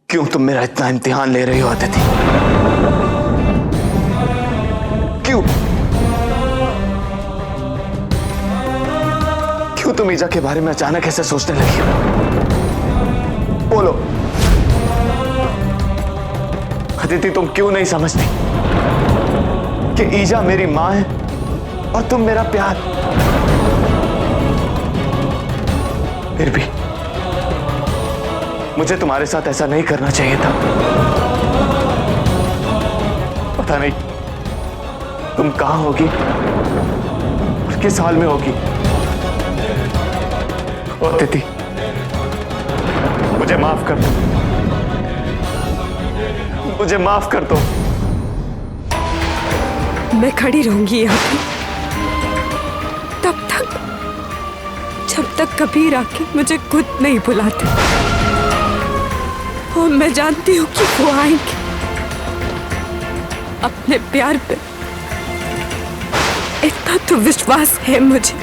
क्यों तुम मेरा इतना इम्तिहान ले रही हो अदिति? क्यों क्यों तुम ईजा के बारे में अचानक ऐसे सोचने लगी? बोलो अदिति, तुम क्यों नहीं समझती कि ईजा मेरी मां है और तुम मेरा प्यार? फिर भी मुझे तुम्हारे साथ ऐसा नहीं करना चाहिए था। पता नहीं तुम कहां होगी और किस हाल में होगी। अदिति, मुझे माफ कर दो, मुझे माफ कर दो। मैं खड़ी रहूंगी यहाँ पे तब तक जब तक कबीर आके मुझे खुद नहीं बुलाते। और मैं जानती हूँ कि वो आएंगे। अपने प्यार पे इतना तो विश्वास है मुझे।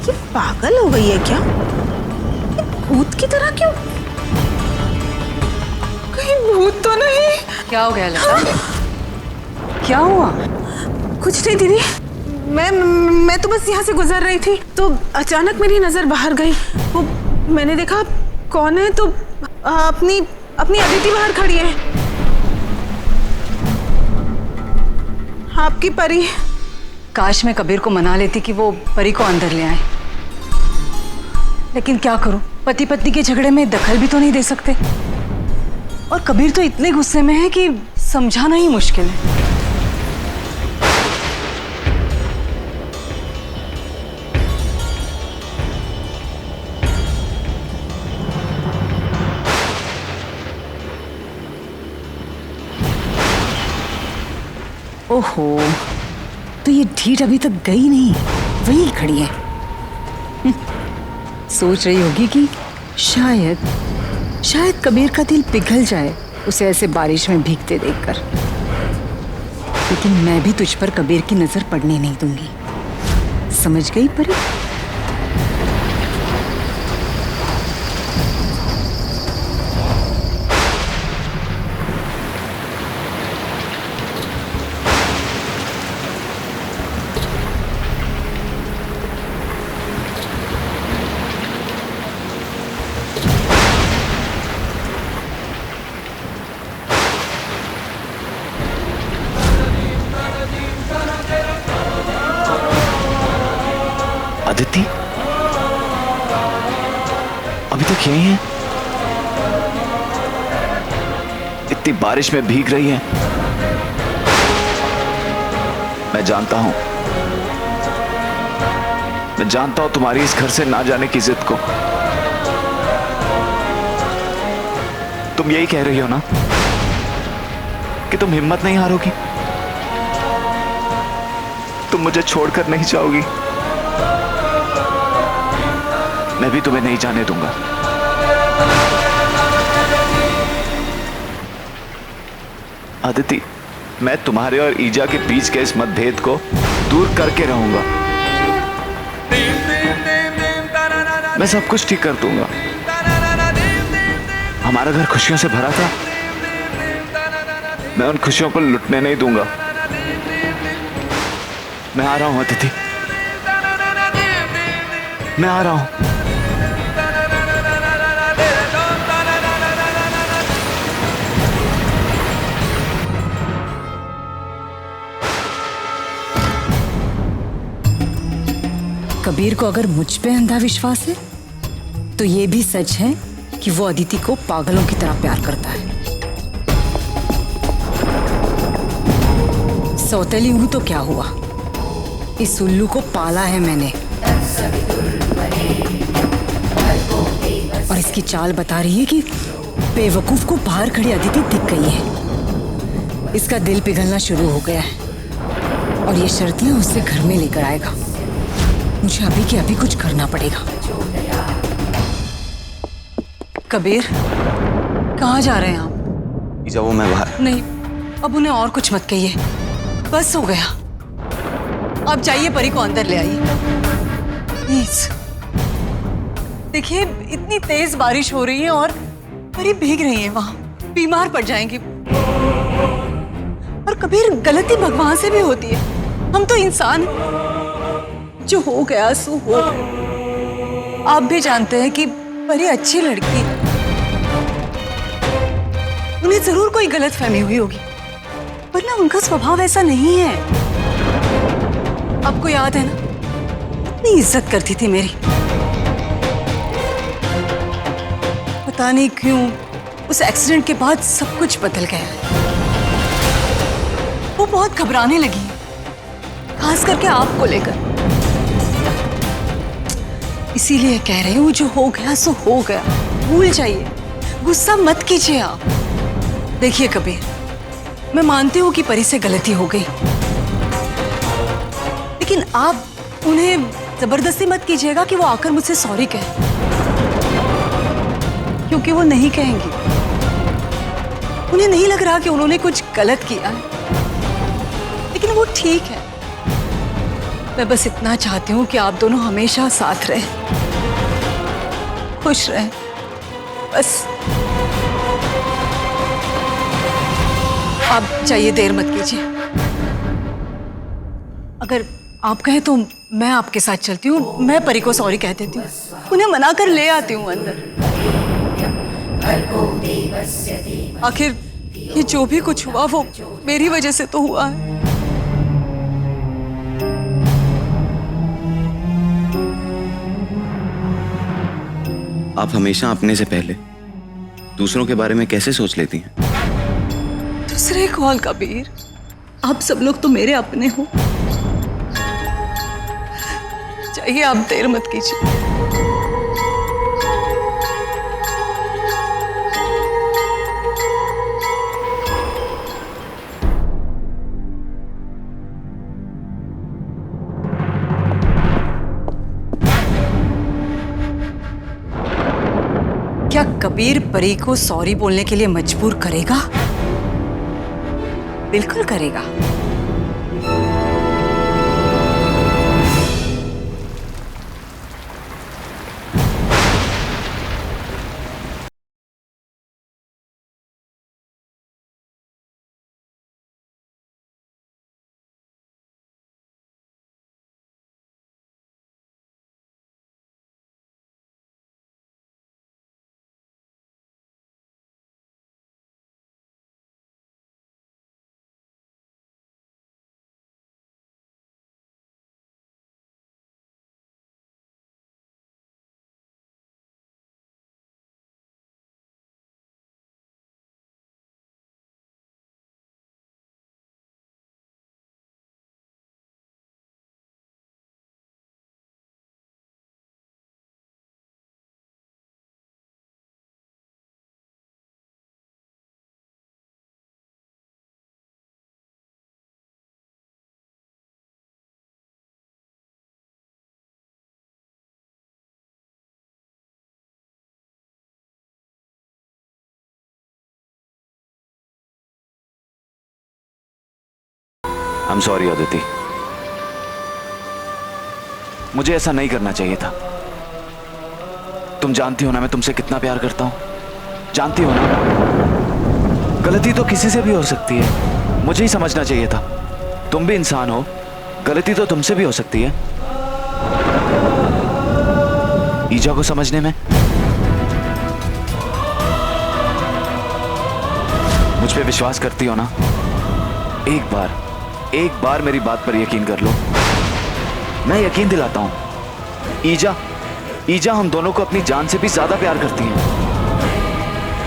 ये पागल हो गई है क्या? भूत की तरह क्यों? कहीं भूत तो नहीं? क्या हो गया लता? क्या हुआ? कुछ नहीं दीदी, मैं तो बस यहाँ से गुजर रही थी तो अचानक मेरी नजर बाहर गई। वो मैंने देखा कौन है तो अपनी अदिति बाहर खड़ी है, आपकी परी। काश मैं कबीर को मना लेती कि वो परी को अंदर ले आए, लेकिन क्या करूं, पति पत्नी के झगड़े में दखल भी तो नहीं दे सकते। और कबीर तो इतने गुस्से में है कि समझाना ही मुश्किल है। ओहो, तो ये ढीठ अभी तक गई नहीं, वहीं खड़ी है। सोच रही होगी कि शायद कबीर का दिल पिघल जाए उसे ऐसे बारिश में भीगते देखकर। लेकिन मैं भी तुझ पर कबीर की नजर पड़ने नहीं दूंगी, समझ गई परी? अदिति अभी तक यही है? इतनी बारिश में भीग रही है। मैं जानता हूं तुम्हारी इस घर से ना जाने की जिद को। तुम यही कह रही हो ना कि तुम हिम्मत नहीं हारोगी, तुम मुझे छोड़कर नहीं जाओगी। मैं भी तुम्हें नहीं जाने दूंगा। अदिति, मैं तुम्हारे और ईजा के बीच के इस मतभेद को दूर करके रहूंगा। मैं सब कुछ ठीक कर दूंगा। हमारा घर खुशियों से भरा था, मैं उन खुशियों को लुटने नहीं दूंगा। मैं आ रहा हूं अदिति, मैं आ रहा हूं। कबीर को अगर मुझ पे अंधा विश्वास है तो ये भी सच है कि वो अदिति को पागलों की तरह प्यार करता है। सौतेली हूं तो क्या हुआ, इस उल्लू को पाला है मैंने। और इसकी चाल बता रही है कि बेवकूफ को बाहर खड़ी अदिति दिख गई है। इसका दिल पिघलना शुरू हो गया है और ये शर्तियां उससे घर में लेकर आएगा। मुझे अभी के अभी कुछ करना पड़ेगा। कबीर, कहाँ जा रहे हैं आप? ईजा वो मैं बाहर। नहीं, अब उन्हें और कुछ मत कहिए, बस हो गया। आप जाइए, परी को अंदर ले आइए प्लीज। देखिए इतनी तेज बारिश हो रही है और परी भीग रही है, वहां बीमार पड़ जाएंगी। और कबीर, गलती भगवान से भी होती है, हम तो इंसान हैं। जो हो गया सो हो गया। आप भी जानते हैं कि परी अच्छी लड़की, उन्हें जरूर कोई गलतफहमी हुई होगी, वरना उनका स्वभाव ऐसा नहीं है। आपको याद है ना, इतनी इज्जत करती थी मेरी। पता नहीं क्यों उस एक्सीडेंट के बाद सब कुछ बदल गया है। वो बहुत घबराने लगी है, खास करके आपको लेकर। इसीलिए कह रही हूँ, जो हो गया सो हो गया, भूल जाइए, गुस्सा मत कीजिए आप। देखिए कबीर, मैं मानती हूँ कि परी से गलती हो गई, लेकिन आप उन्हें जबरदस्ती मत कीजिएगा कि वो आकर मुझसे सॉरी कहे, क्योंकि वो नहीं कहेंगी। उन्हें नहीं लग रहा कि उन्होंने कुछ गलत किया है, लेकिन वो ठीक है। मैं बस इतना चाहती हूँ कि आप दोनों हमेशा साथ रहें, खुश रहें, बस। आप जाइए, देर मत कीजिए। अगर आप कहें तो मैं आपके साथ चलती हूँ, मैं परी को सॉरी कह देती हूँ, उन्हें मना कर ले आती हूँ अंदर। आखिर ये जो भी कुछ हुआ वो मेरी वजह से तो हुआ है। आप हमेशा अपने से पहले दूसरों के बारे में कैसे सोच लेती हैं? दूसरे कॉल कबीर, आप सब लोग तो मेरे अपने हो। चाहिए, आप देर मत कीजिए। क्या कबीर परी को सॉरी बोलने के लिए मजबूर करेगा? बिल्कुल करेगा। I'm sorry अदिति, मुझे ऐसा नहीं करना चाहिए था। तुम जानती हो ना मैं तुमसे कितना प्यार करता हूं, जानती हो ना। गलती तो किसी से भी हो सकती है, मुझे ही समझना चाहिए था। तुम भी इंसान हो, गलती तो तुमसे भी हो सकती है। ईजा को समझने में मुझ पे विश्वास करती हो ना? एक बार मेरी बात पर यकीन कर लो। मैं यकीन दिलाता हूं, ईजा हम दोनों को अपनी जान से भी ज्यादा प्यार करती है।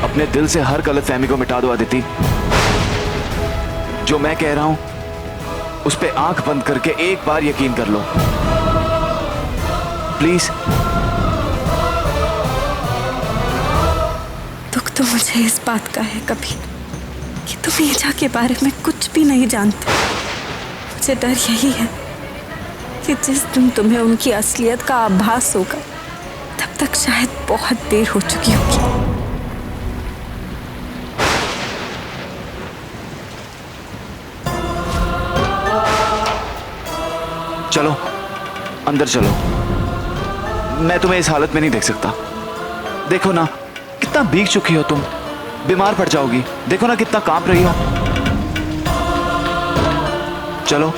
अपने दिल से हर गलतफहमी को मिटा दो अदिति। जो मैं कह रहा हूं उस पे आंख बंद करके एक बार यकीन कर लो प्लीज। दुख तो मुझे इस बात का है कभी कि तुम ईजा के बारे में कुछ भी नहीं जानते। मुझे डर यही है कि जिस दिन तुम्हें उनकी असलियत का आभास होगा तब तक शायद बहुत देर हो चुकी होगी। चलो अंदर चलो, मैं तुम्हें इस हालत में नहीं देख सकता। देखो ना कितना भीग चुकी हो तुम, बीमार पड़ जाओगी। देखो ना कितना कांप रही हो। चलो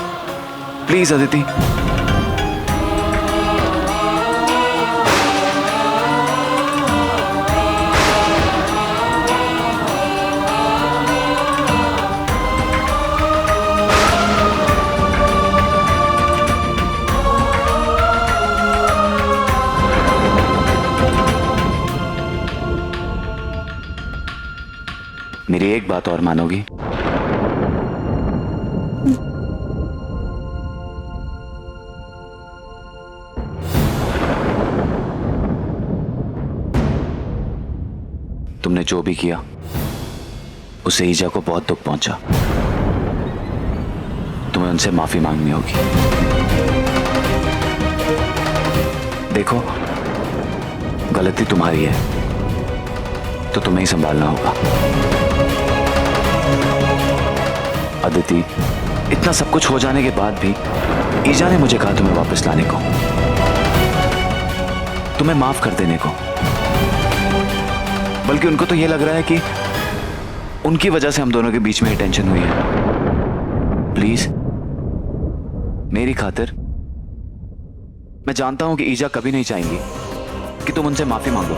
प्लीज अदिति। मेरी एक बात और मानोगी? तुमने जो भी किया उससे ईजा को बहुत दुख पहुंचा। तुम्हें उनसे माफी मांगनी होगी। देखो गलती तुम्हारी है तो तुम्हें ही संभालना होगा। अदिति, इतना सब कुछ हो जाने के बाद भी ईजा ने मुझे कहा तुम्हें वापस लाने को, तुम्हें माफ कर देने को। बल्कि उनको तो यह लग रहा है कि उनकी वजह से हम दोनों के बीच में टेंशन हुई है। प्लीज मेरी खातिर, मैं जानता हूं कि ईजा कभी नहीं चाहेंगी कि तुम उनसे माफी मांगो,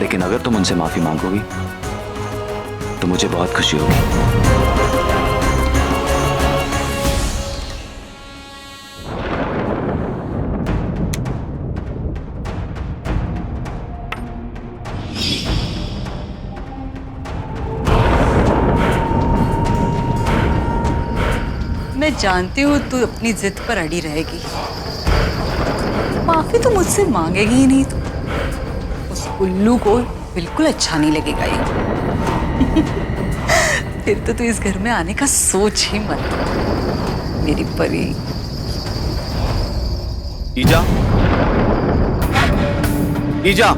लेकिन अगर तुम उनसे माफी मांगोगी तो मुझे बहुत खुशी होगी। मैं जानती हूँ तू अपनी जिद पर अड़ी रहेगी। माफी तो मुझसे मांगेगी ही नहीं। तू उस उल्लू को बिल्कुल अच्छा नहीं लगेगा ये। फिर तो तू इस घर में आने का सोच ही मत, मेरी परी। ईजा, ईजा।